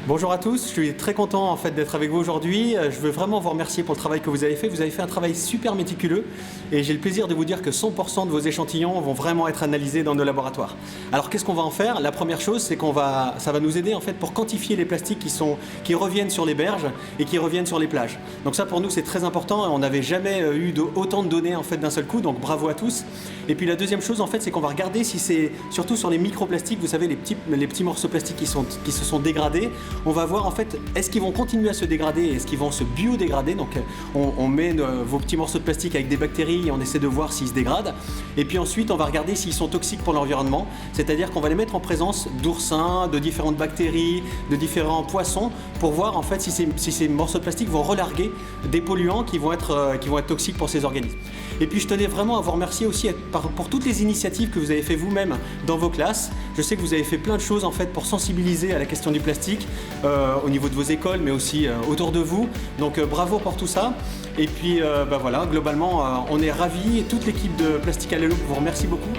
Bonjour à tous, je suis très content en fait d'être avec vous aujourd'hui. Je veux vraiment vous remercier pour le travail que vous avez fait. Vous avez fait un travail super méticuleux et j'ai le plaisir de vous dire que 100% de vos échantillons vont vraiment être analysés dans nos laboratoires. Alors qu'est-ce qu'on va en faire? La première chose, c'est ça va nous aider en fait pour quantifier les plastiques qui reviennent sur les berges et qui reviennent sur les plages. Donc ça pour nous c'est très important. On n'avait jamais eu autant de données en fait d'un seul coup, donc bravo à tous. Et puis la deuxième chose en fait, c'est qu'on va regarder si c'est surtout sur les microplastiques, vous savez les petits morceaux plastiques qui se sont dégradés. On va voir en fait, est-ce qu'ils vont continuer à se dégrader, est-ce qu'ils vont se biodégrader. Donc on met vos petits morceaux de plastique avec des bactéries et on essaie de voir s'ils se dégradent. Et puis ensuite, on va regarder s'ils sont toxiques pour l'environnement. C'est-à-dire qu'on va les mettre en présence d'oursins, de différentes bactéries, de différents poissons pour voir en fait si ces morceaux de plastique vont relarguer des polluants qui vont être toxiques pour ces organismes. Et puis je tenais vraiment à vous remercier aussi pour toutes les initiatives que vous avez fait vous-même dans vos classes. Je sais que vous avez fait plein de choses en fait pour sensibiliser à la question du plastique au niveau de vos écoles, mais aussi autour de vous. Donc bravo pour tout ça. Et puis voilà, globalement, on est ravis. Toute l'équipe de Plastique à la Loupe vous remercie beaucoup.